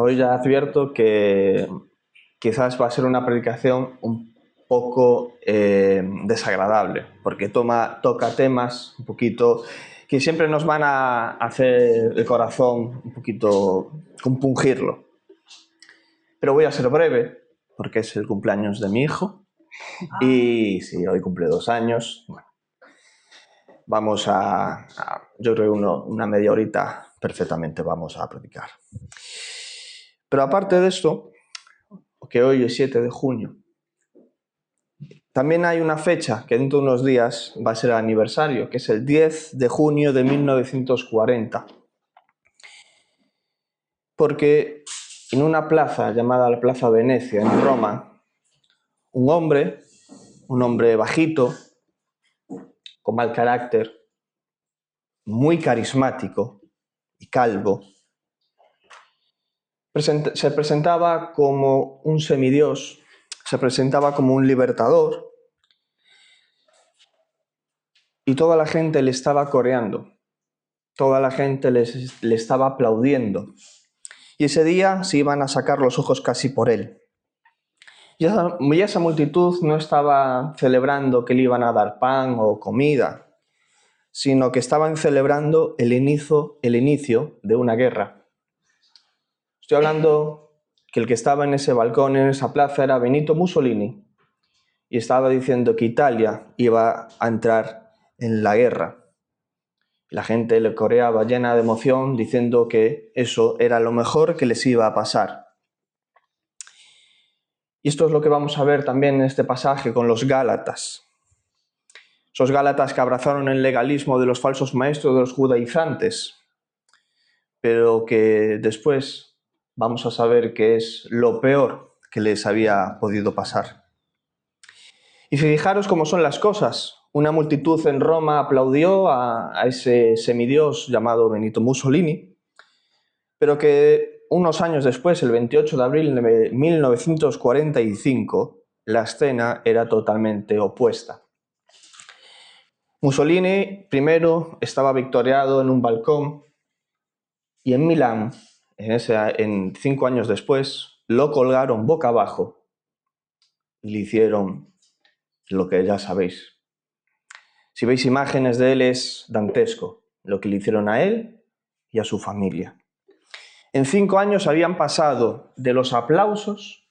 Bueno, hoy ya advierto que quizás va a ser una predicación un poco desagradable, porque toca temas un poquito que siempre nos van a hacer el corazón un poquito compungirlo. Pero voy a ser breve, porque es el cumpleaños de mi hijo, y sí, hoy cumple 2 años. Bueno, vamos yo creo una media horita perfectamente vamos a predicar. Pero aparte de esto, que hoy es 7 de junio, también hay una fecha que dentro de unos días va a ser el aniversario, que es el 10 de junio de 1940. Porque en una plaza llamada la Plaza Venecia, en Roma, un hombre bajito, con mal carácter, muy carismático y calvo, se presentaba como un semidios, se presentaba como un libertador, y toda la gente le estaba coreando, toda la gente le estaba aplaudiendo, y ese día se iban a sacar los ojos casi por él. Y esa multitud no estaba celebrando que le iban a dar pan o comida, sino que estaban celebrando el inicio de una guerra. Estoy hablando que el que estaba en ese balcón, en esa plaza, era Benito Mussolini, y estaba diciendo que Italia iba a entrar en la guerra. La gente le coreaba llena de emoción, diciendo que eso era lo mejor que les iba a pasar. Y esto es lo que vamos a ver también en este pasaje con los Gálatas. Esos Gálatas que abrazaron el legalismo de los falsos maestros, de los judaizantes, pero que después vamos a saber que es lo peor que les había podido pasar. Y fijaros cómo son las cosas. Una multitud en Roma aplaudió a ese semidios llamado Benito Mussolini, pero que unos años después, el 28 de abril de 1945, la escena era totalmente opuesta. Mussolini primero estaba victoriado en un balcón, y en Milán, 5 años después, lo colgaron boca abajo y le hicieron lo que ya sabéis. Si veis imágenes de él es dantesco, lo que le hicieron a él y a su familia. En 5 años habían pasado de los aplausos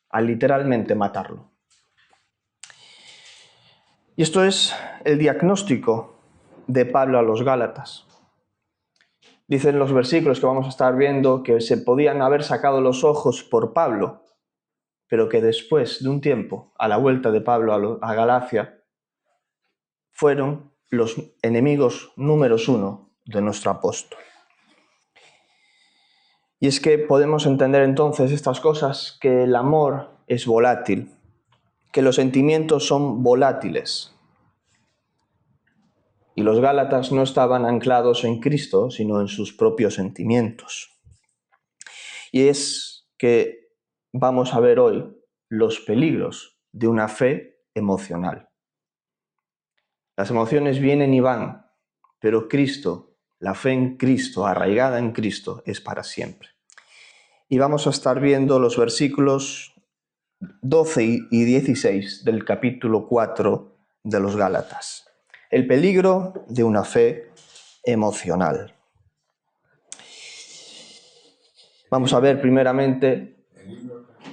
a literalmente matarlo. Y esto es el diagnóstico de Pablo a los Gálatas. Dicen los versículos que vamos a estar viendo que se podían haber sacado los ojos por Pablo, pero que después de un tiempo, a la vuelta de Pablo a Galacia, fueron los enemigos números 1 de nuestro apóstol. Y es que podemos entender entonces estas cosas, que el amor es volátil, que los sentimientos son volátiles. Y los Gálatas no estaban anclados en Cristo, sino en sus propios sentimientos. Y es que vamos a ver hoy los peligros de una fe emocional. Las emociones vienen y van, pero Cristo, la fe en Cristo, arraigada en Cristo, es para siempre. Y vamos a estar viendo los versículos 12 y 16 del capítulo 4 de los Gálatas. El peligro de una fe emocional. Vamos a ver primeramente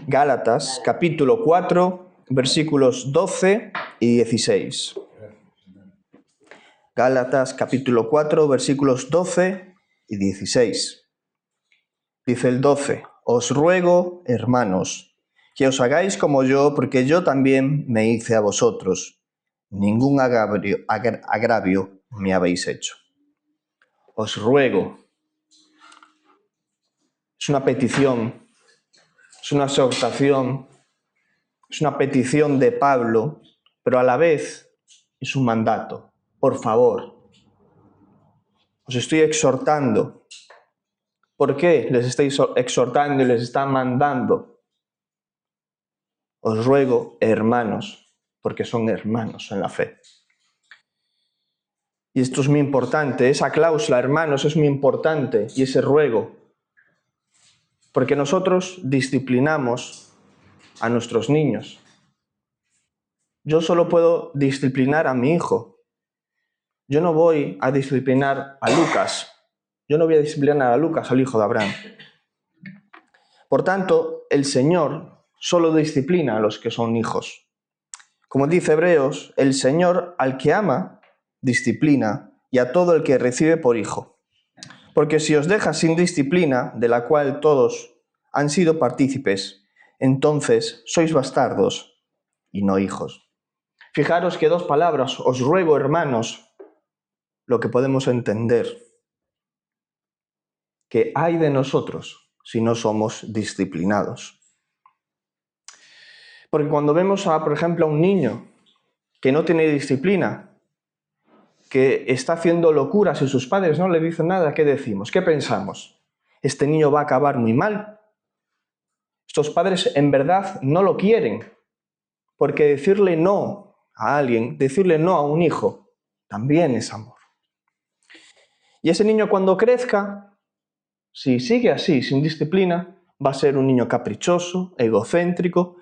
Gálatas, capítulo 4, versículos 12 y 16. Gálatas, capítulo 4, versículos 12 y 16. Dice el 12: Os ruego, hermanos, que os hagáis como yo, porque yo también me hice a vosotros. Ningún agravio me habéis hecho. Os ruego. Es una petición, es una exhortación, es una petición de Pablo, pero a la vez es un mandato. Por favor, os estoy exhortando. ¿Por qué les estáis exhortando y les están mandando? Os ruego, hermanos, porque son hermanos en la fe. Y esto es muy importante, esa cláusula, hermanos, es muy importante, y ese ruego. Porque nosotros disciplinamos a nuestros niños. Yo solo puedo disciplinar a mi hijo. Yo no voy a disciplinar a Lucas. Yo no voy a disciplinar a Lucas, al hijo de Abraham. Por tanto, el Señor solo disciplina a los que son hijos. Como dice Hebreos, el Señor al que ama, disciplina, y a todo el que recibe por hijo. Porque si os deja sin disciplina, de la cual todos han sido partícipes, entonces sois bastardos y no hijos. Fijaros que dos palabras, os ruego, hermanos, lo que podemos entender, que hay de nosotros si no somos disciplinados. Porque cuando vemos, por ejemplo, a un niño que no tiene disciplina, que está haciendo locuras y sus padres no le dicen nada, ¿qué decimos? ¿Qué pensamos? Este niño va a acabar muy mal. Estos padres en verdad no lo quieren, porque decirle no a alguien, decirle no a un hijo, también es amor. Y ese niño cuando crezca, si sigue así, sin disciplina, va a ser un niño caprichoso, egocéntrico,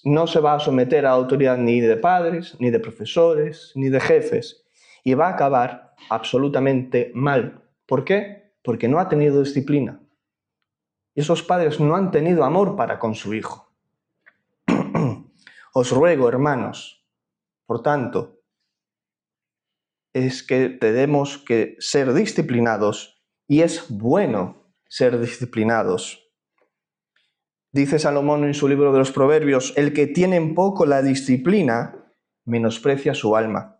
no se va a someter a autoridad ni de padres, ni de profesores, ni de jefes, y va a acabar absolutamente mal. ¿Por qué? Porque no ha tenido disciplina. Y esos padres no han tenido amor para con su hijo. Os ruego, hermanos, por tanto, es que tenemos que ser disciplinados y es bueno ser disciplinados. Dice Salomón en su libro de los Proverbios, el que tiene en poco la disciplina menosprecia su alma,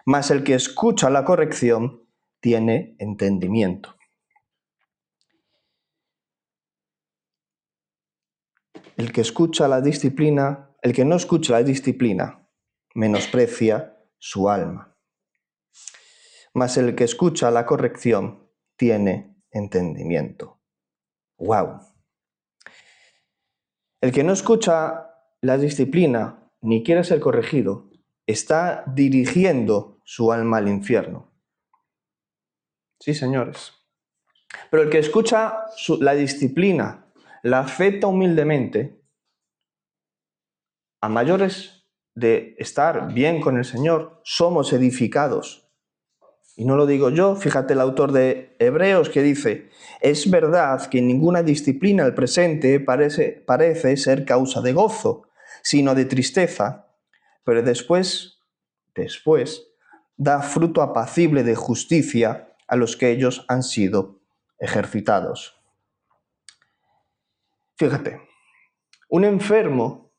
mas el que escucha la corrección tiene entendimiento. El que escucha la disciplina, el que no escucha la disciplina, menosprecia su alma. Mas el que escucha la corrección tiene entendimiento. ¡Wow! El que no escucha la disciplina ni quiere ser corregido, está dirigiendo su alma al infierno. Sí, señores. Pero el que escucha la disciplina, la acepta humildemente, a mayores de estar bien con el Señor, somos edificados. Y no lo digo yo, fíjate el autor de Hebreos que dice, es verdad que ninguna disciplina al presente parece ser causa de gozo, sino de tristeza, pero después da fruto apacible de justicia a los que ellos han sido ejercitados. Fíjate, un enfermo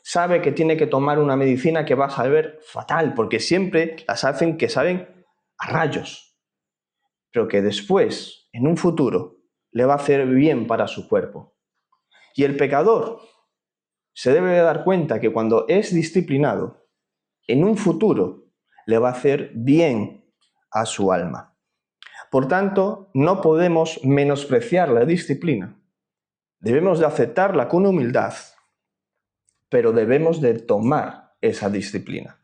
sabe que tiene que tomar una medicina que va a saber fatal, porque siempre las hacen que saben a rayos, pero que después, en un futuro, le va a hacer bien para su cuerpo. Y el pecador se debe de dar cuenta que cuando es disciplinado, en un futuro le va a hacer bien a su alma. Por tanto, no podemos menospreciar la disciplina. Debemos de aceptarla con humildad, pero debemos de tomar esa disciplina.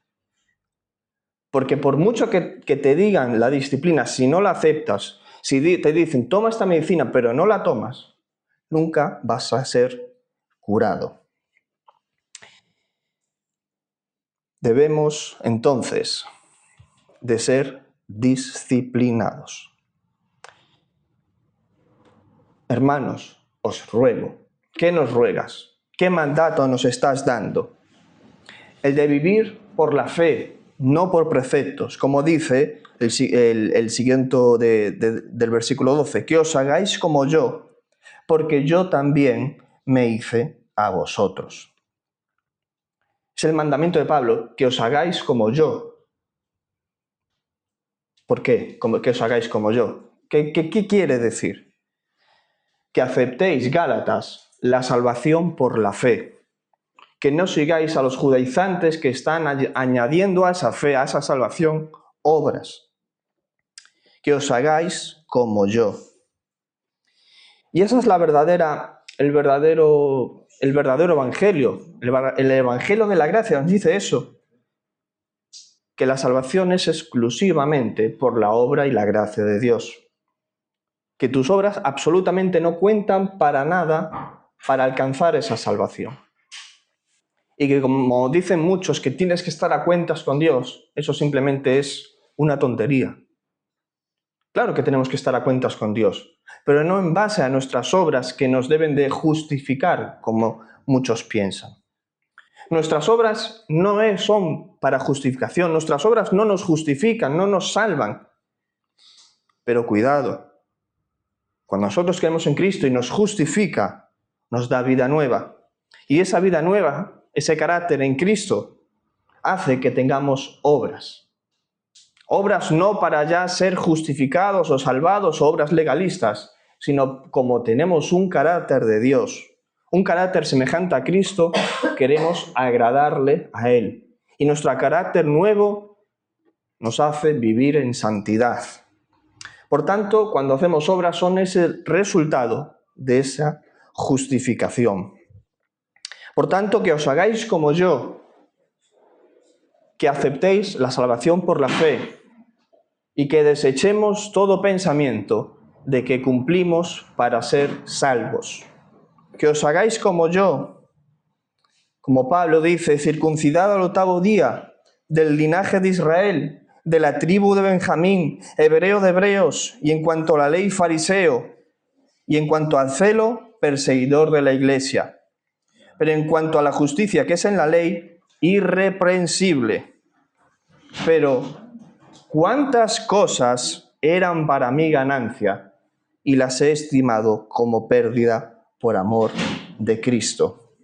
Porque por mucho que te digan la disciplina, si no la aceptas, si te dicen toma esta medicina pero no la tomas, nunca vas a ser curado. Debemos entonces de ser disciplinados. Hermanos, os ruego, ¿qué nos ruegas? ¿Qué mandato nos estás dando? El de vivir por la fe, no por preceptos, como dice el siguiente del versículo 12, que os hagáis como yo, porque yo también me hice a vosotros. Es el mandamiento de Pablo, que os hagáis como yo. ¿Por qué? Que os hagáis como yo. ¿Qué quiere decir? Que aceptéis, Gálatas, la salvación por la fe. Que no sigáis a los judaizantes que están añadiendo a esa fe, a esa salvación, obras. Que os hagáis como yo. Y esa es el verdadero evangelio. El evangelio de la gracia nos dice eso. Que la salvación es exclusivamente por la obra y la gracia de Dios. que tus obras absolutamente no cuentan para nada para alcanzar esa salvación. Y que, como dicen muchos, que tienes que estar a cuentas con Dios, eso simplemente es una tontería. Claro que tenemos que estar a cuentas con Dios, pero no en base a nuestras obras que nos deben de justificar, como muchos piensan. Nuestras obras no son para justificación, nuestras obras no nos justifican, no nos salvan. Pero cuidado, cuando nosotros creemos en Cristo y nos justifica, nos da vida nueva. Y esa vida nueva, ese carácter en Cristo, hace que tengamos obras. Obras no para ya ser justificados o salvados, o obras legalistas, sino como tenemos un carácter de Dios, un carácter semejante a Cristo, queremos agradarle a Él. Y nuestro carácter nuevo nos hace vivir en santidad. Por tanto, cuando hacemos obras son ese resultado de esa justificación. Por tanto, que os hagáis como yo, que aceptéis la salvación por la fe y que desechemos todo pensamiento de que cumplimos para ser salvos. Que os hagáis como yo, como Pablo dice, circuncidado al 8º día, del linaje de Israel, de la tribu de Benjamín, hebreo de hebreos, y en cuanto a la ley fariseo, y en cuanto al celo, perseguidor de la iglesia. Pero en cuanto a la justicia que es en la ley, irreprensible. Pero cuántas cosas eran para mí ganancia, y las he estimado como pérdida por amor de Cristo.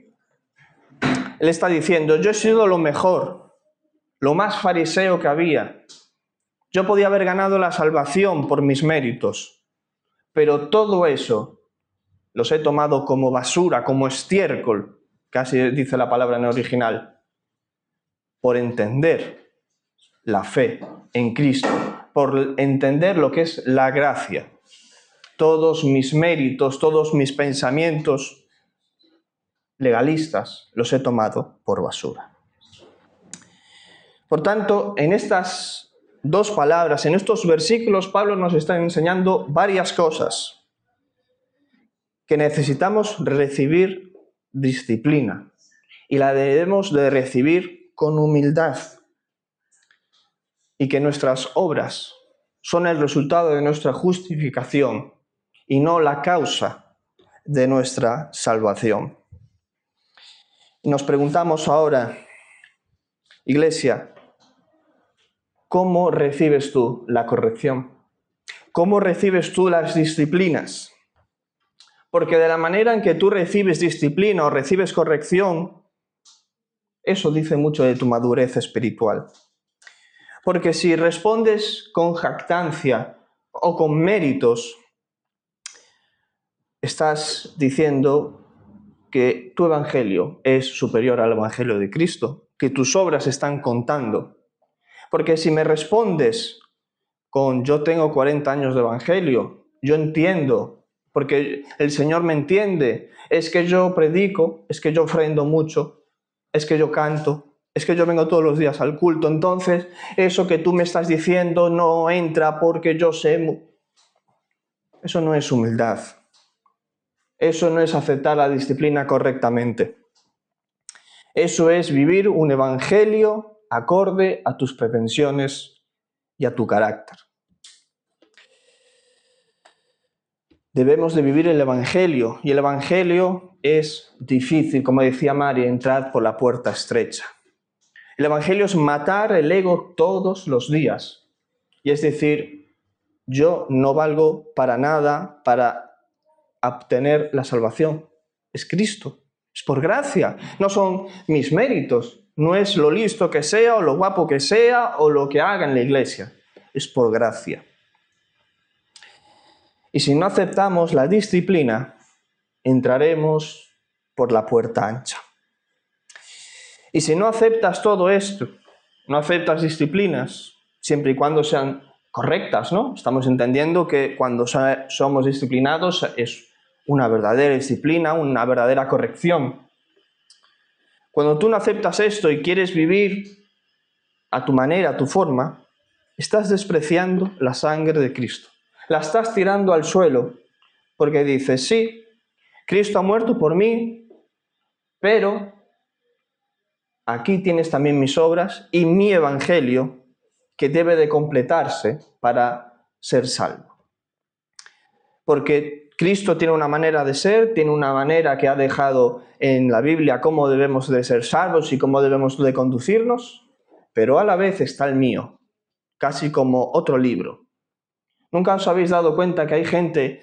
Él está diciendo, yo he sido lo mejor, lo más fariseo que había. Yo podía haber ganado la salvación por mis méritos, pero todo eso los he tomado como basura, como estiércol, casi dice la palabra en el original, por entender la fe en Cristo, por entender lo que es la gracia. Todos mis méritos, todos mis pensamientos legalistas los he tomado por basura. Por tanto, en estas dos palabras, en estos versículos, Pablo nos está enseñando varias cosas. Que necesitamos recibir disciplina y la debemos de recibir con humildad. Y que nuestras obras son el resultado de nuestra justificación y no la causa de nuestra salvación. Y nos preguntamos ahora, Iglesia, ¿cómo recibes tú la corrección? ¿Cómo recibes tú las disciplinas? Porque de la manera en que tú recibes disciplina o recibes corrección, eso dice mucho de tu madurez espiritual. Porque si respondes con jactancia o con méritos, estás diciendo que tu evangelio es superior al evangelio de Cristo, que tus obras están contando. Porque si me respondes con yo tengo 40 años de evangelio, yo entiendo, porque el Señor me entiende, es que yo predico, es que yo ofrendo mucho, es que yo canto, es que yo vengo todos los días al culto, entonces eso que tú me estás diciendo no entra porque yo sé. Eso no es humildad. Eso no es aceptar la disciplina correctamente. Eso es vivir un evangelio acorde a tus pretensiones y a tu carácter. Debemos de vivir el evangelio, y el evangelio es difícil, como decía Mari, entrar por la puerta estrecha. El evangelio es matar el ego todos los días. Y es decir, yo no valgo para nada para obtener la salvación. Es Cristo, es por gracia. No son mis méritos, no es lo listo que sea o lo guapo que sea o lo que haga en la iglesia. Es por gracia. Y si no aceptamos la disciplina, entraremos por la puerta ancha. Y si no aceptas todo esto, no aceptas disciplinas, siempre y cuando sean correctas, ¿no? Estamos entendiendo que cuando somos disciplinados es una verdadera disciplina, una verdadera corrección. Cuando tú no aceptas esto y quieres vivir a tu manera, a tu forma, estás despreciando la sangre de Cristo. la estás tirando al suelo, porque dices, sí, Cristo ha muerto por mí, pero aquí tienes también mis obras y mi evangelio que debe de completarse para ser salvo. Porque Cristo tiene una manera de ser, tiene una manera que ha dejado en la Biblia cómo debemos de ser salvos y cómo debemos de conducirnos, pero a la vez está el mío, casi como otro libro. ¿Nunca os habéis dado cuenta que hay gente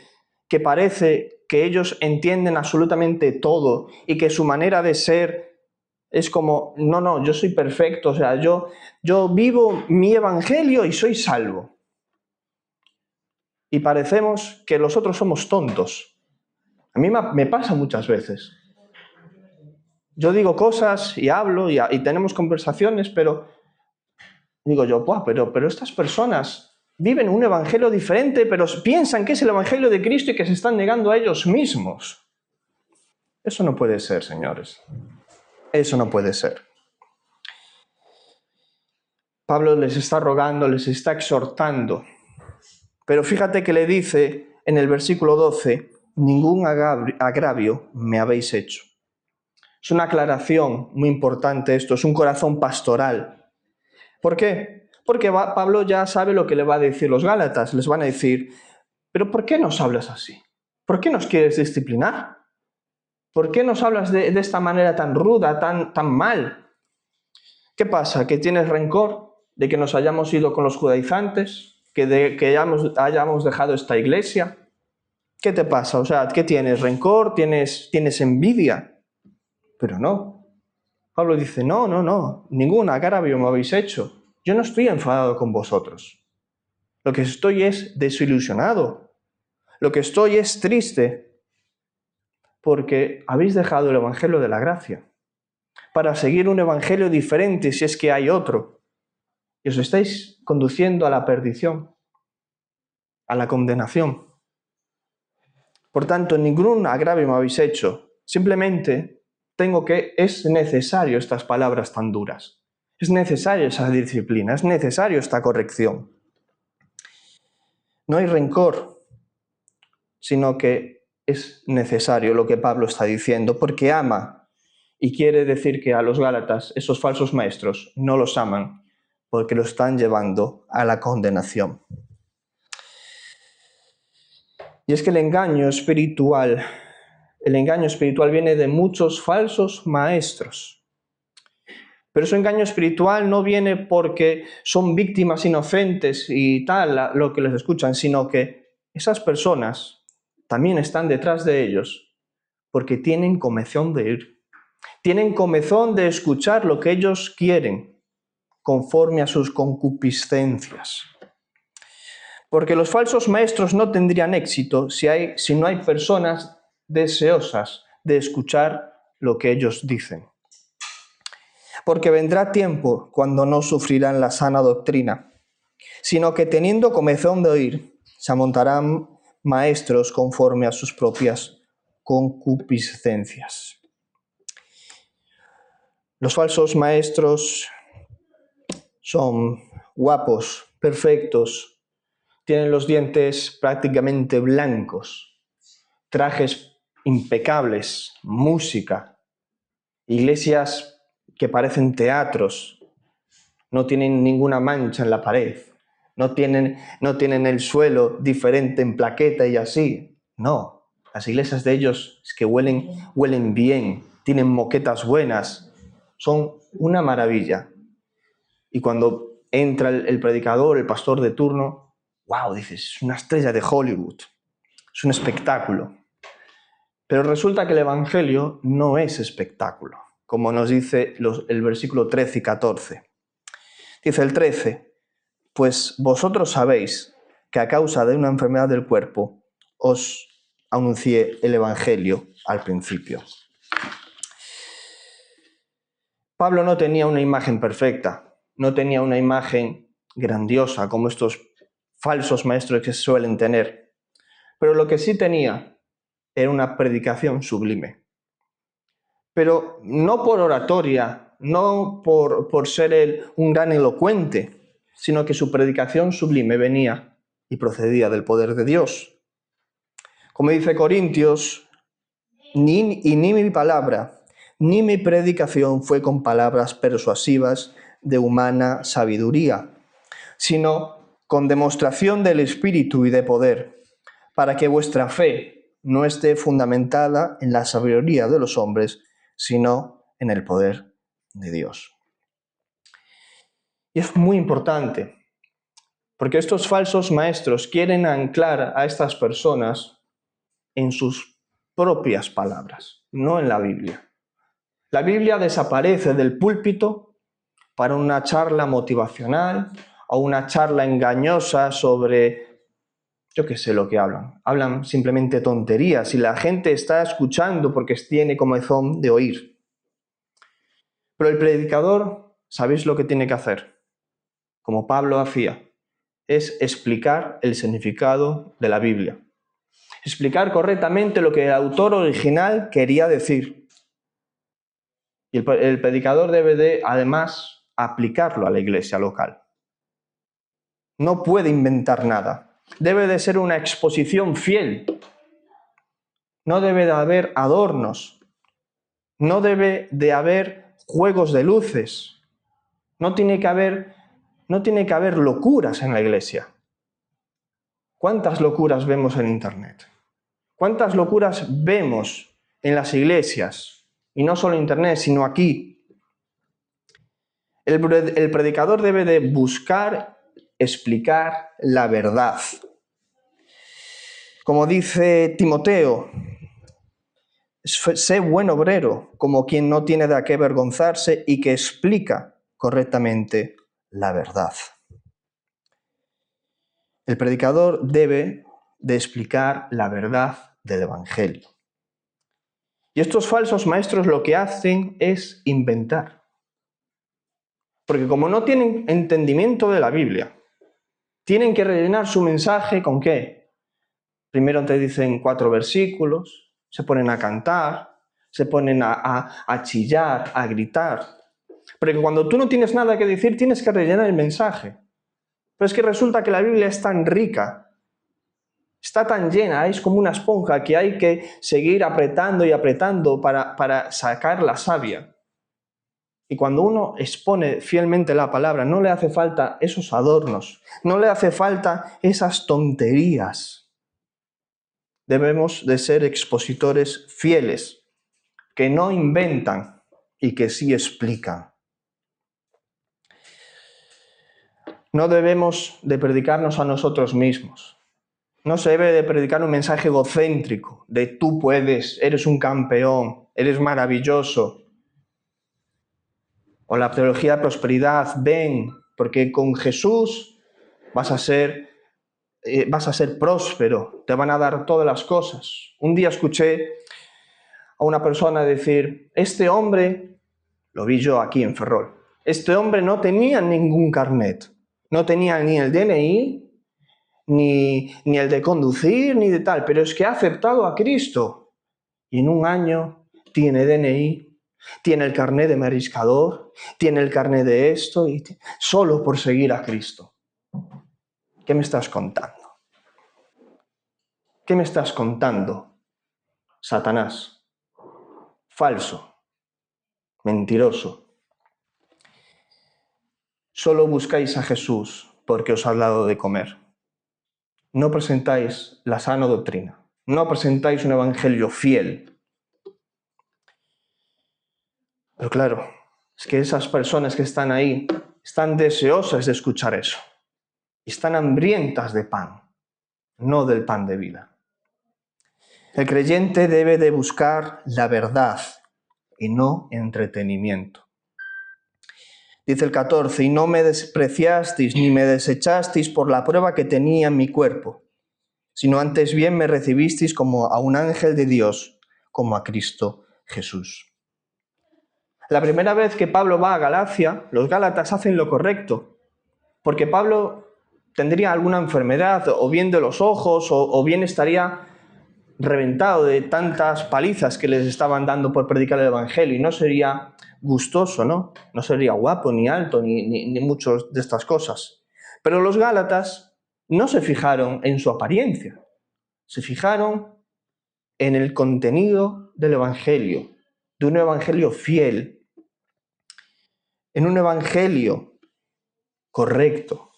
que parece que ellos entienden absolutamente todo y que su manera de ser es como, no, yo soy perfecto, o sea, yo vivo mi evangelio y soy salvo? Y parecemos que los otros somos tontos. A mí me pasa muchas veces. Yo digo cosas y hablo y tenemos conversaciones, pero digo yo, pero estas personas viven un evangelio diferente, pero piensan que es el evangelio de Cristo y que se están negando a ellos mismos. Eso no puede ser, señores. Eso no puede ser. Pablo les está rogando, les está exhortando. Pero fíjate que le dice en el versículo 12, ningún agravio me habéis hecho. Es una aclaración muy importante esto, es un corazón pastoral. ¿Por qué? Porque Pablo ya sabe lo que le va a decir los Gálatas. Les van a decir, ¿pero por qué nos hablas así? ¿Por qué nos quieres disciplinar? ¿Por qué nos hablas de esta manera tan ruda, tan mal? ¿Qué pasa? ¿Que tienes rencor de que nos hayamos ido con los judaizantes? ¿Que hayamos dejado esta iglesia? ¿Qué te pasa? O sea, ¿qué tienes? ¿Rencor? ¿Tienes envidia? Pero no. Pablo dice, no, ningún agravio me habéis hecho. Yo no estoy enfadado con vosotros. Lo que estoy es desilusionado. Lo que estoy es triste porque habéis dejado el evangelio de la gracia para seguir un evangelio diferente si es que hay otro. Y os estáis conduciendo a la perdición, a la condenación. Por tanto, ningún agravio me habéis hecho. Simplemente es necesario estas palabras tan duras. Es necesaria esa disciplina, es necesario esta corrección. No hay rencor, sino que es necesario lo que Pablo está diciendo, porque ama, y quiere decir que a los Gálatas, esos falsos maestros, no los aman, porque los están llevando a la condenación. Y es que el engaño espiritual viene de muchos falsos maestros. Pero ese engaño espiritual no viene porque son víctimas inocentes y tal, lo que les escuchan, sino que esas personas también están detrás de ellos porque tienen comezón de ir. Tienen comezón de escuchar lo que ellos quieren, conforme a sus concupiscencias. Porque los falsos maestros no tendrían éxito si no hay personas deseosas de escuchar lo que ellos dicen. Porque vendrá tiempo cuando no sufrirán la sana doctrina, sino que teniendo comezón de oír, se amontarán maestros conforme a sus propias concupiscencias. Los falsos maestros son guapos, perfectos, tienen los dientes prácticamente blancos, trajes impecables, música, iglesias que parecen teatros, no tienen ninguna mancha en la pared, no tienen el suelo diferente en plaqueta y así. No, las iglesias de ellos es que huelen bien, tienen moquetas buenas, son una maravilla. Y cuando entra el predicador, el pastor de turno, wow, dices, es una estrella de Hollywood, es un espectáculo. Pero resulta que el evangelio no es espectáculo, como nos dice el versículo 13 y 14. Dice el 13, pues vosotros sabéis que a causa de una enfermedad del cuerpo os anuncié el evangelio al principio. Pablo no tenía una imagen perfecta, no tenía una imagen grandiosa como estos falsos maestros que suelen tener, pero lo que sí tenía era una predicación sublime. Pero no por oratoria, no por ser él un gran elocuente, sino que su predicación sublime venía y procedía del poder de Dios. Como dice Corintios, ni mi palabra, ni mi predicación fue con palabras persuasivas de humana sabiduría, sino con demostración del Espíritu y de poder, para que vuestra fe no esté fundamentada en la sabiduría de los hombres, sino en el poder de Dios. Y es muy importante, porque estos falsos maestros quieren anclar a estas personas en sus propias palabras, no en la Biblia. La Biblia desaparece del púlpito para una charla motivacional o una charla engañosa sobre, yo qué sé lo que hablan. Hablan simplemente tonterías y la gente está escuchando porque tiene comezón de oír. Pero el predicador, ¿sabéis lo que tiene que hacer? Como Pablo hacía, es explicar el significado de la Biblia. Explicar correctamente lo que el autor original quería decir. Y el predicador debe de, además, aplicarlo a la iglesia local. No puede inventar nada. Debe de ser una exposición fiel. No debe de haber adornos. No debe de haber juegos de luces. No tiene que haber locuras en la iglesia. ¿Cuántas locuras vemos en Internet? ¿Cuántas locuras vemos en las iglesias? Y no solo en Internet, sino aquí. El predicador debe de buscar explicar la verdad. Como dice Timoteo, sé buen obrero, como quien no tiene de qué avergonzarse y que explica correctamente la verdad. El predicador debe de explicar la verdad del Evangelio. Y estos falsos maestros lo que hacen es inventar. Porque como no tienen entendimiento de la Biblia, tienen que rellenar su mensaje ¿con qué? Primero te dicen 4 versículos, se ponen a cantar, se ponen a chillar, a gritar. Porque cuando tú no tienes nada que decir, tienes que rellenar el mensaje. Pero es que resulta que la Biblia es tan rica, está tan llena, es como una esponja que hay que seguir apretando y apretando para sacar la savia. Y cuando uno expone fielmente la palabra, no le hace falta esos adornos, no le hace falta esas tonterías. Debemos de ser expositores fieles, que no inventan y que sí explican. No debemos de predicarnos a nosotros mismos. No se debe de predicar un mensaje egocéntrico de tú puedes, eres un campeón, eres maravilloso. O la teología de prosperidad, ven, porque con Jesús vas a ser próspero, te van a dar todas las cosas. Un día escuché a una persona decir, este hombre, lo vi yo aquí en Ferrol, este hombre no tenía ningún carnet, no tenía ni el DNI, ni el de conducir, ni de tal, pero es que ha aceptado a Cristo. Y en un año tiene DNI, tiene el carnet de mariscador, tiene el carnet de esto, solo por seguir a Cristo. ¿Qué me estás contando? ¿Qué me estás contando, Satanás? Falso, mentiroso. Solo buscáis a Jesús porque os ha dado de comer. No presentáis la sana doctrina. No presentáis un evangelio fiel. Pero claro, es que esas personas que están ahí están deseosas de escuchar eso. Están hambrientas de pan, no del pan de vida. El creyente debe de buscar la verdad y no entretenimiento. Dice el 14, y no me despreciasteis ni me desechasteis por la prueba que tenía en mi cuerpo, sino antes bien me recibisteis como a un ángel de Dios, como a Cristo Jesús. La primera vez que Pablo va a Galacia, los gálatas hacen lo correcto, porque Pablo tendría alguna enfermedad, o bien de los ojos, o bien estaría reventado de tantas palizas que les estaban dando por predicar el evangelio, y no sería gustoso, ¿no? No sería guapo, ni alto, ni muchas de estas cosas. Pero los gálatas no se fijaron en su apariencia, se fijaron en el contenido del Evangelio, de un Evangelio fiel, en un Evangelio correcto.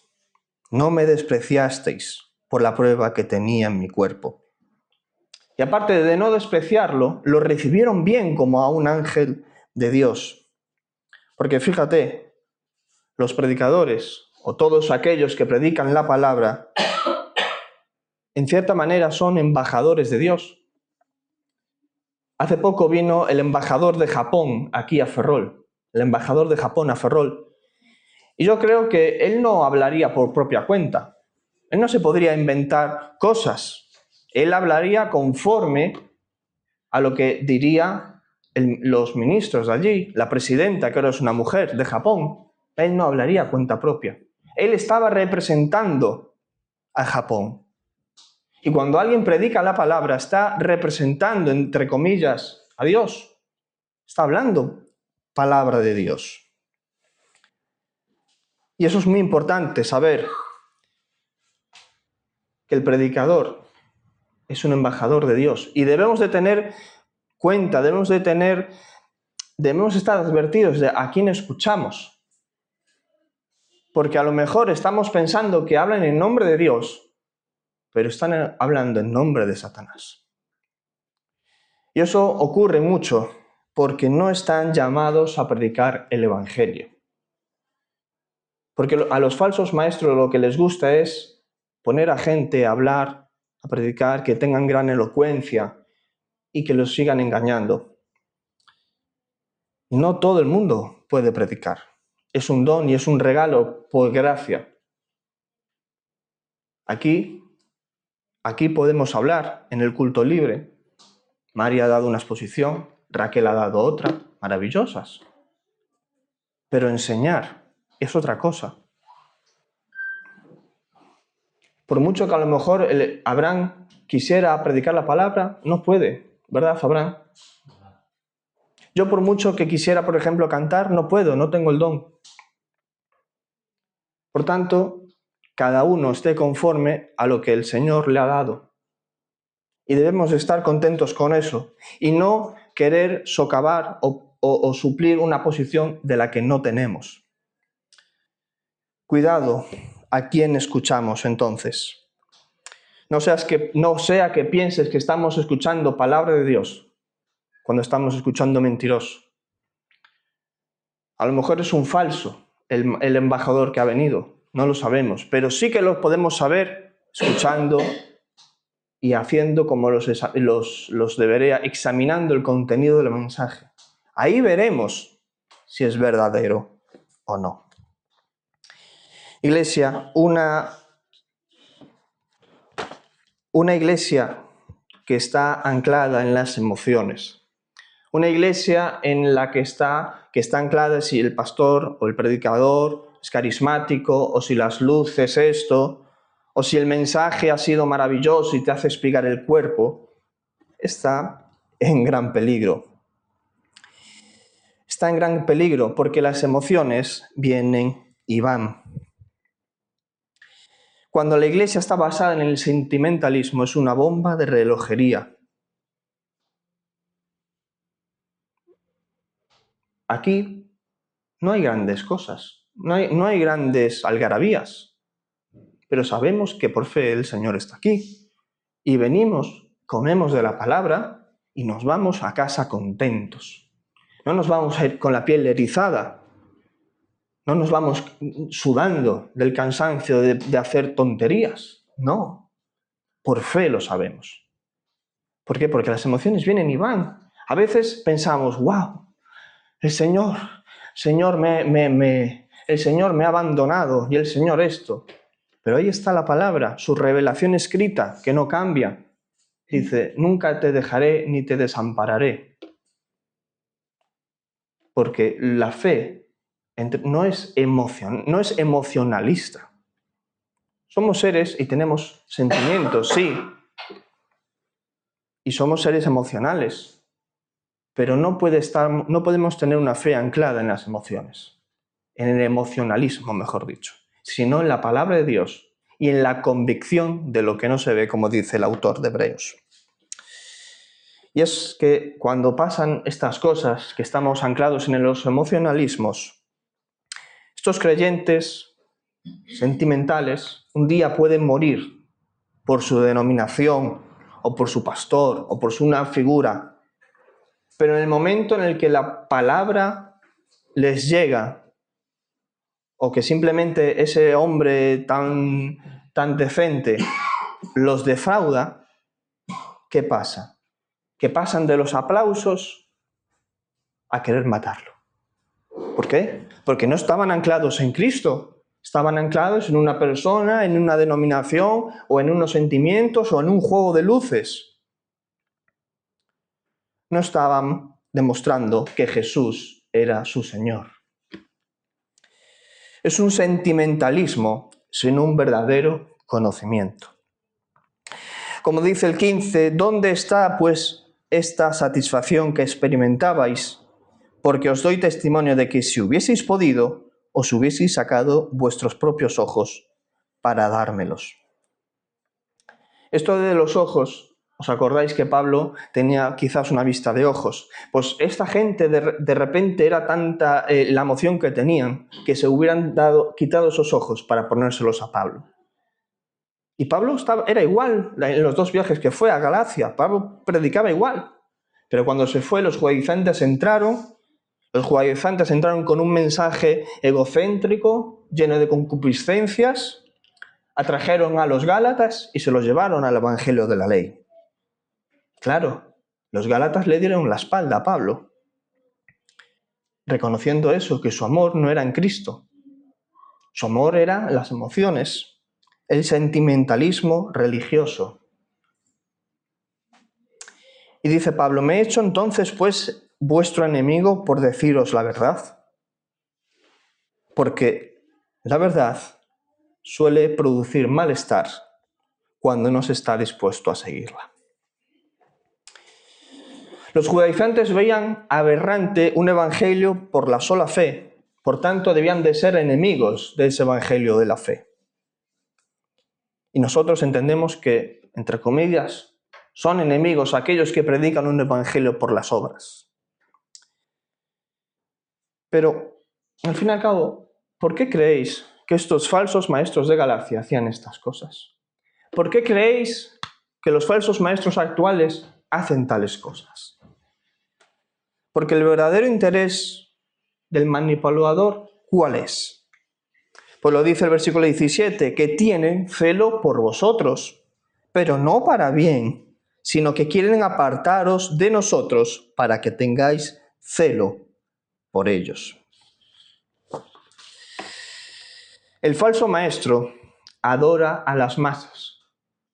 No me despreciasteis por la prueba que tenía en mi cuerpo. Y aparte de no despreciarlo, lo recibieron bien como a un ángel de Dios. Porque fíjate, los predicadores o todos aquellos que predican la palabra, en cierta manera son embajadores de Dios. Hace poco vino el embajador de Japón aquí a Ferrol, el embajador de Japón a Ferrol. Y yo creo que él no hablaría por propia cuenta. Él no se podría inventar cosas. Él hablaría conforme a lo que dirían los ministros de allí, la presidenta, que ahora es una mujer de Japón. Él no hablaría a cuenta propia. Él estaba representando a Japón. Y cuando alguien predica la palabra, está representando, entre comillas, a Dios. Está hablando palabra de Dios. Y eso es muy importante, saber que el predicador es un embajador de Dios. Y debemos de tener cuenta, debemos estar advertidos de a quién escuchamos. Porque a lo mejor estamos pensando que hablan en nombre de Dios, pero están hablando en nombre de Satanás. Y eso ocurre mucho porque no están llamados a predicar el Evangelio. Porque a los falsos maestros lo que les gusta es poner a gente a hablar, a predicar, que tengan gran elocuencia y que los sigan engañando. Y no todo el mundo puede predicar. Es un don y es un regalo por gracia. Aquí podemos hablar en el culto libre. María ha dado una exposición, Raquel ha dado otra, maravillosas. Pero enseñar es otra cosa. Por mucho que a lo mejor Abraham quisiera predicar la palabra, no puede, ¿verdad, Abraham? Yo por mucho que quisiera, por ejemplo, cantar, no puedo, no tengo el don. Por tanto, cada uno esté conforme a lo que el Señor le ha dado. Y debemos estar contentos con eso y no querer socavar o suplir una posición de la que no tenemos. Cuidado a quién escuchamos entonces. No sea que pienses que estamos escuchando palabra de Dios cuando estamos escuchando mentiroso. A lo mejor es un falso el embajador que ha venido, no lo sabemos, pero sí que lo podemos saber escuchando y haciendo como los debería, examinando el contenido del mensaje. Ahí veremos si es verdadero o no. Iglesia, una iglesia que está anclada en las emociones. Una iglesia en la que está anclada si el pastor o el predicador es carismático, o si las luces esto, o si el mensaje ha sido maravilloso y te hace espigar el cuerpo, está en gran peligro. Está en gran peligro porque las emociones vienen y van. Cuando la iglesia está basada en el sentimentalismo, es una bomba de relojería. Aquí no hay grandes cosas, no hay grandes algarabías, pero sabemos que por fe el Señor está aquí. Y venimos, comemos de la palabra y nos vamos a casa contentos. No nos vamos a ir con la piel erizada, no nos vamos sudando del cansancio de hacer tonterías. No, por fe lo sabemos. ¿Por qué? Porque las emociones vienen y van. A veces pensamos, wow, el Señor me ha abandonado y el Señor esto. Pero ahí está la palabra, su revelación escrita, que no cambia. Dice, nunca te dejaré ni te desampararé. Porque la fe no es emocionalista. Somos seres y tenemos sentimientos, sí. Y somos seres emocionales. Pero no podemos tener una fe anclada en las emociones. En el emocionalismo, mejor dicho. Sino en la palabra de Dios. y en la convicción de lo que no se ve, como dice el autor de Hebreos. Y es que cuando pasan estas cosas, que estamos anclados en los emocionalismos, estos creyentes sentimentales un día pueden morir por su denominación, o por su pastor, o por una figura, pero en el momento en el que la palabra les llega, o que simplemente ese hombre tan decente los defrauda, ¿qué pasa? Que pasan de los aplausos a querer matarlo. ¿Por qué? Porque no estaban anclados en Cristo, estaban anclados en una persona, en una denominación, o en unos sentimientos, o en un juego de luces. No estaban demostrando que Jesús era su Señor. Es un sentimentalismo sin un verdadero conocimiento. Como dice el 15, ¿dónde está, pues, esta satisfacción que experimentabais? Porque os doy testimonio de que si hubieseis podido, os hubieseis sacado vuestros propios ojos para dármelos. Esto de los ojos, ¿os acordáis que Pablo tenía quizás una vista de ojos? Pues esta gente de repente era tanta la emoción que tenían que se hubieran quitado esos ojos para ponérselos a Pablo. Y Pablo era igual en los dos viajes que fue a Galacia. Pablo predicaba igual. Pero cuando se fue, los judaizantes entraron con un mensaje egocéntrico, lleno de concupiscencias, atrajeron a los gálatas y se los llevaron al evangelio de la ley. Claro, los gálatas le dieron la espalda a Pablo, reconociendo eso, que su amor no era en Cristo. Su amor era las emociones, el sentimentalismo religioso. Y dice Pablo, ¿me he hecho entonces, pues, vuestro enemigo por deciros la verdad? Porque la verdad suele producir malestar cuando no se está dispuesto a seguirla. Los judaizantes veían aberrante un evangelio por la sola fe, por tanto debían de ser enemigos de ese evangelio de la fe. Y nosotros entendemos que, entre comillas, son enemigos aquellos que predican un evangelio por las obras. Pero, al fin y al cabo, ¿por qué creéis que estos falsos maestros de Galacia hacían estas cosas? ¿Por qué creéis que los falsos maestros actuales hacen tales cosas? Porque el verdadero interés del manipulador, ¿cuál es? Pues lo dice el versículo 17, que tienen celo por vosotros, pero no para bien, sino que quieren apartaros de nosotros para que tengáis celo por ellos. El falso maestro adora a las masas.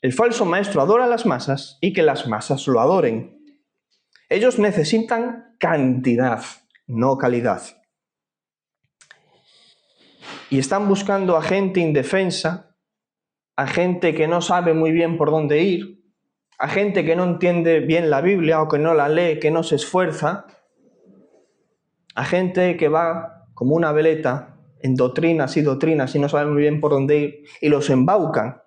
El falso maestro adora a las masas y que las masas lo adoren. Ellos necesitan cantidad, no calidad. Y están buscando a gente indefensa, a gente que no sabe muy bien por dónde ir, a gente que no entiende bien la Biblia o que no la lee, que no se esfuerza, a gente que va como una veleta en doctrinas y doctrinas y no sabe muy bien por dónde ir y los embaucan.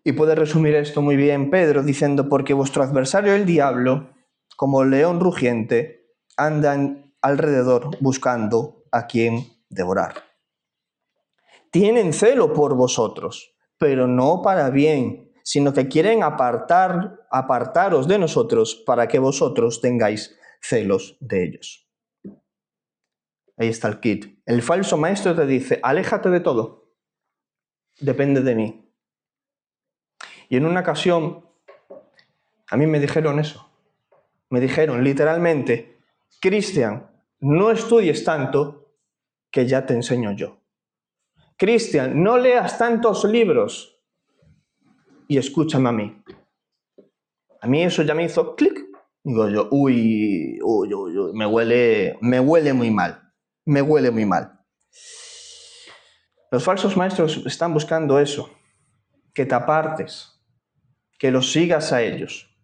Y puede resumir esto muy bien Pedro diciendo, porque vuestro adversario el diablo, como león rugiente, anda alrededor buscando a quien devorar. Tienen celo por vosotros, pero no para bien, sino que quieren apartaros de nosotros para que vosotros tengáis celos de ellos. Ahí está el kit. El falso maestro te dice, aléjate de todo, depende de mí. Y en una ocasión, a mí me dijeron eso. Me dijeron literalmente, Cristian, no estudies tanto que ya te enseño yo. Cristian, no leas tantos libros y escúchame a mí. A mí eso ya me hizo clic. Digo yo, uy, me huele muy mal. Me huele muy mal. Los falsos maestros están buscando eso, que te apartes, que los sigas a ellos.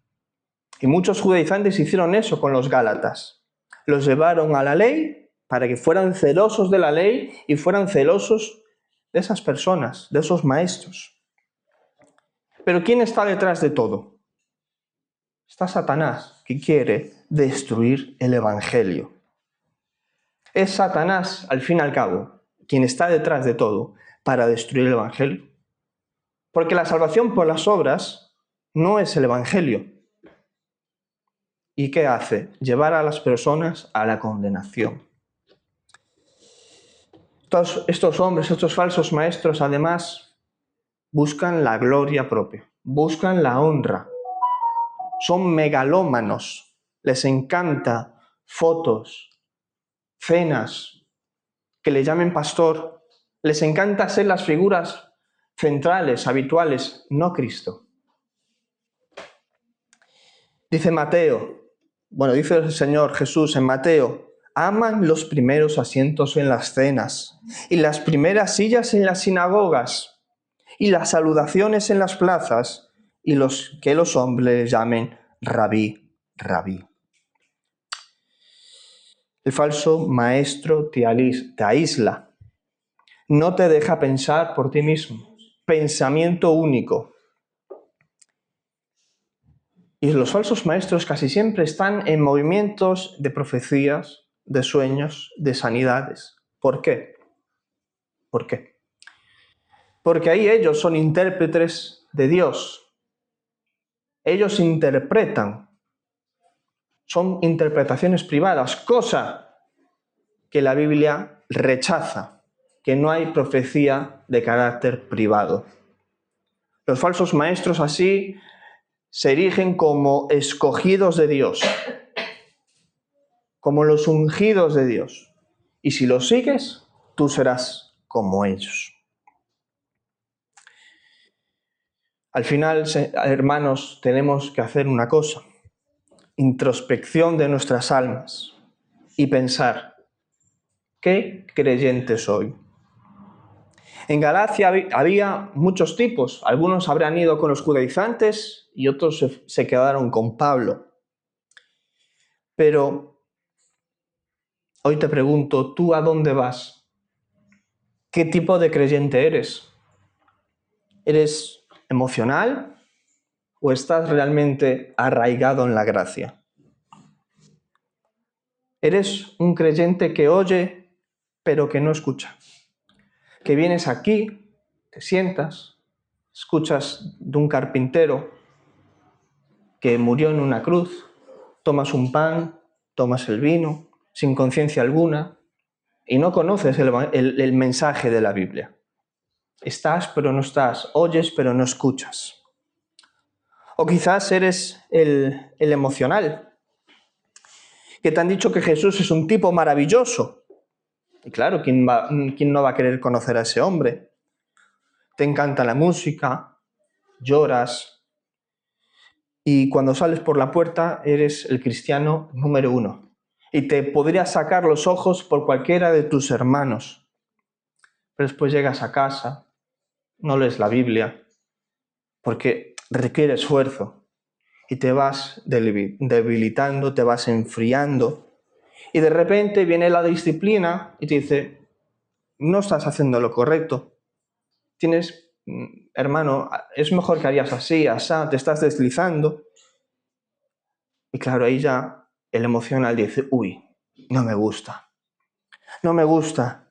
Y muchos judaizantes hicieron eso con los gálatas. Los llevaron a la ley para que fueran celosos de la ley y fueran celosos de esas personas, de esos maestros. Pero ¿quién está detrás de todo? Está Satanás, que quiere destruir el Evangelio. Es Satanás, al fin y al cabo, quien está detrás de todo para destruir el Evangelio. Porque la salvación por las obras no es el Evangelio. ¿Y qué hace? Llevar a las personas a la condenación. Estos hombres, estos falsos maestros, además, buscan la gloria propia, buscan la honra. Son megalómanos, les encanta fotos, cenas, que le llamen pastor, les encanta ser las figuras centrales, habituales, no Cristo. Dice dice el Señor Jesús en Mateo, aman los primeros asientos en las cenas, y las primeras sillas en las sinagogas, y las saludaciones en las plazas, y que los hombres llamen rabí, rabí. El falso maestro te aísla, no te deja pensar por ti mismo, pensamiento único. Y los falsos maestros casi siempre están en movimientos de profecías, de sueños, de sanidades. ¿Por qué? ¿Por qué? Porque ahí ellos son intérpretes de Dios. Ellos interpretan. Son interpretaciones privadas, cosa que la Biblia rechaza, que no hay profecía de carácter privado. Los falsos maestros así se erigen como escogidos de Dios, como los ungidos de Dios. Y si los sigues, tú serás como ellos. Al final, hermanos, tenemos que hacer una cosa, introspección de nuestras almas y pensar, ¿qué creyente soy? En Galacia había muchos tipos, algunos habrán ido con los judaizantes y otros se quedaron con Pablo. Pero hoy te pregunto, ¿tú a dónde vas? ¿Qué tipo de creyente eres? ¿Eres emocional o estás realmente arraigado en la gracia? ¿Eres un creyente que oye pero que no escucha? Que vienes aquí, te sientas, escuchas de un carpintero que murió en una cruz, tomas un pan, tomas el vino, sin conciencia alguna, y no conoces el mensaje de la Biblia. Estás pero no estás, oyes pero no escuchas. O quizás eres el emocional, que te han dicho que Jesús es un tipo maravilloso. Y claro, ¿quién no va a querer conocer a ese hombre? Te encanta la música, lloras, y cuando sales por la puerta eres el cristiano número 1. Y te podrías sacar los ojos por cualquiera de tus hermanos. Pero después llegas a casa, no lees la Biblia, porque requiere esfuerzo. Y te vas debilitando, te vas enfriando. Y de repente viene la disciplina y te dice, no estás haciendo lo correcto. Hermano, es mejor que harías así, asá, te estás deslizando. Y claro, ahí ya el emocional dice, uy, no me gusta. No me gusta.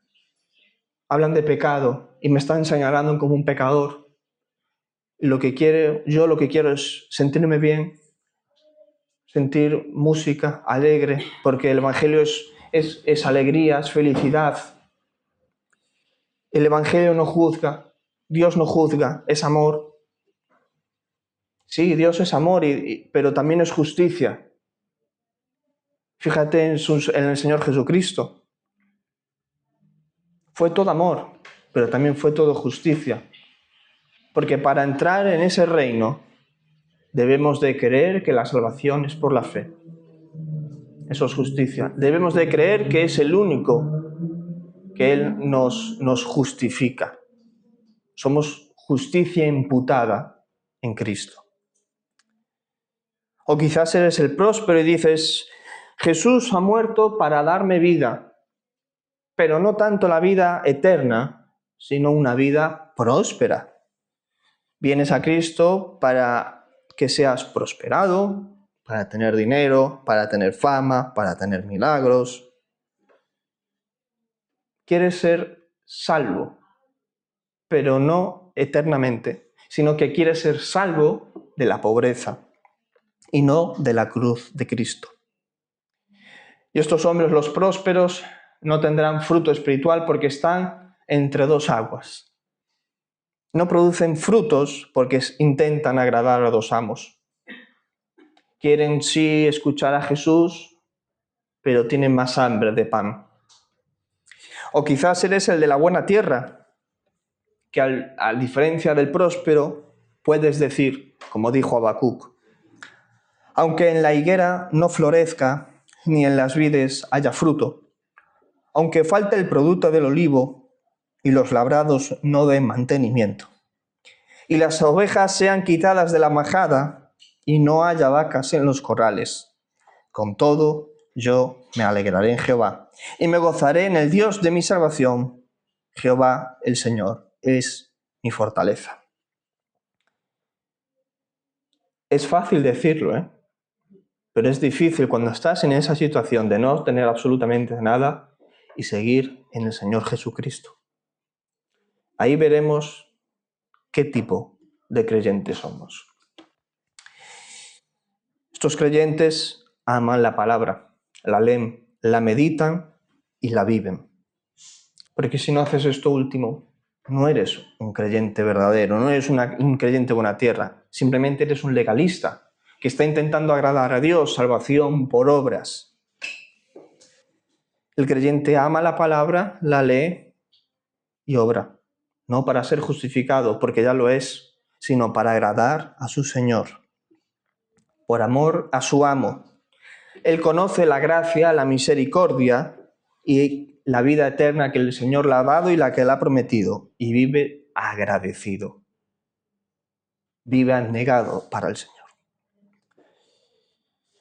Hablan de pecado y me están señalando como un pecador. Lo que quiero es sentirme bien, sentir música alegre, porque el Evangelio es alegría, es felicidad. El Evangelio no juzga, Dios no juzga, es amor. Sí, Dios es amor, pero también es justicia. Fíjate en el Señor Jesucristo. Fue todo amor, pero también fue todo justicia. Porque para entrar en ese reino debemos de creer que la salvación es por la fe. Eso es justicia. Debemos de creer que es el único que Él nos justifica. Somos justicia imputada en Cristo. O quizás eres el próspero y dices, Jesús ha muerto para darme vida, pero no tanto la vida eterna, sino una vida próspera. Vienes a Cristo para que seas prosperado, para tener dinero, para tener fama, para tener milagros. Quieres ser salvo, pero no eternamente, sino que quieres ser salvo de la pobreza y no de la cruz de Cristo. Y estos hombres, los prósperos, no tendrán fruto espiritual porque están entre dos aguas. No producen frutos porque intentan agradar a dos amos. Quieren sí escuchar a Jesús, pero tienen más hambre de pan. O quizás eres el de la buena tierra, que a diferencia del próspero, puedes decir, como dijo Habacuc, aunque en la higuera no florezca, ni en las vides haya fruto, aunque falte el producto del olivo y los labrados no den mantenimiento, y las ovejas sean quitadas de la majada y no haya vacas en los corrales, con todo yo me alegraré en Jehová y me gozaré en el Dios de mi salvación. Jehová el Señor es mi fortaleza. Es fácil decirlo, pero es difícil cuando estás en esa situación de no tener absolutamente nada y seguir en el Señor Jesucristo. Ahí veremos qué tipo de creyentes somos. Estos creyentes aman la palabra, la leen, la meditan y la viven. Porque si no haces esto último, no eres un creyente verdadero, no eres un creyente buena tierra, simplemente eres un legalista que está intentando agradar a Dios, salvación por obras. El creyente ama la palabra, la lee y obra, no para ser justificado, porque ya lo es, sino para agradar a su Señor, por amor a su amo. Él conoce la gracia, la misericordia y la vida eterna que el Señor le ha dado y la que le ha prometido, y vive agradecido, vive abnegado para el Señor.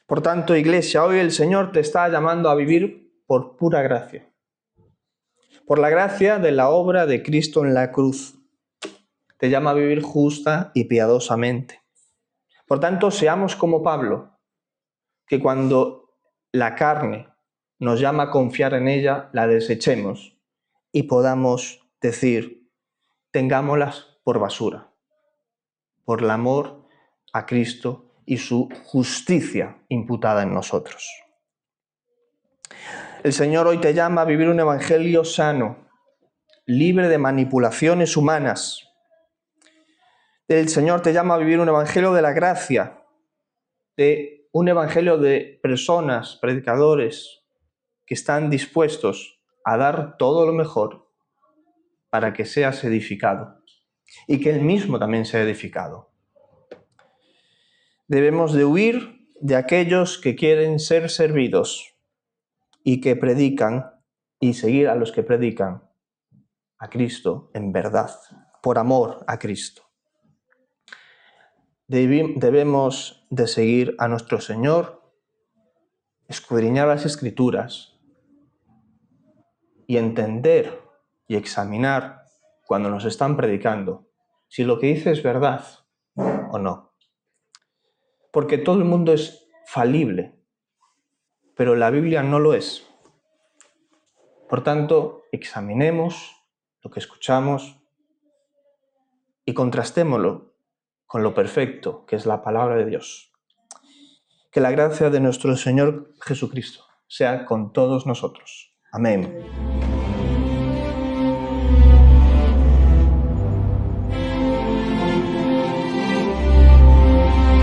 Por tanto, Iglesia, hoy el Señor te está llamando a vivir por pura gracia, por la gracia de la obra de Cristo en la cruz. Te llama a vivir justa y piadosamente. Por tanto, seamos como Pablo, que cuando la carne nos llama a confiar en ella, la desechemos y podamos decir, tengámoslas por basura, por el amor a Cristo y su justicia imputada en nosotros. El Señor hoy te llama a vivir un evangelio sano, libre de manipulaciones humanas. El Señor te llama a vivir un evangelio de la gracia, de un evangelio de personas, predicadores, que están dispuestos a dar todo lo mejor para que seas edificado y que Él mismo también sea edificado. Debemos de huir de aquellos que quieren ser servidos y que predican y seguir a los que predican a Cristo en verdad, por amor a Cristo. Debemos de seguir a nuestro Señor, escudriñar las Escrituras y entender y examinar cuando nos están predicando si lo que dice es verdad o no. Porque todo el mundo es falible, pero la Biblia no lo es. Por tanto, examinemos lo que escuchamos y contrastémoslo con lo perfecto, que es la palabra de Dios. Que la gracia de nuestro Señor Jesucristo sea con todos nosotros. Amén.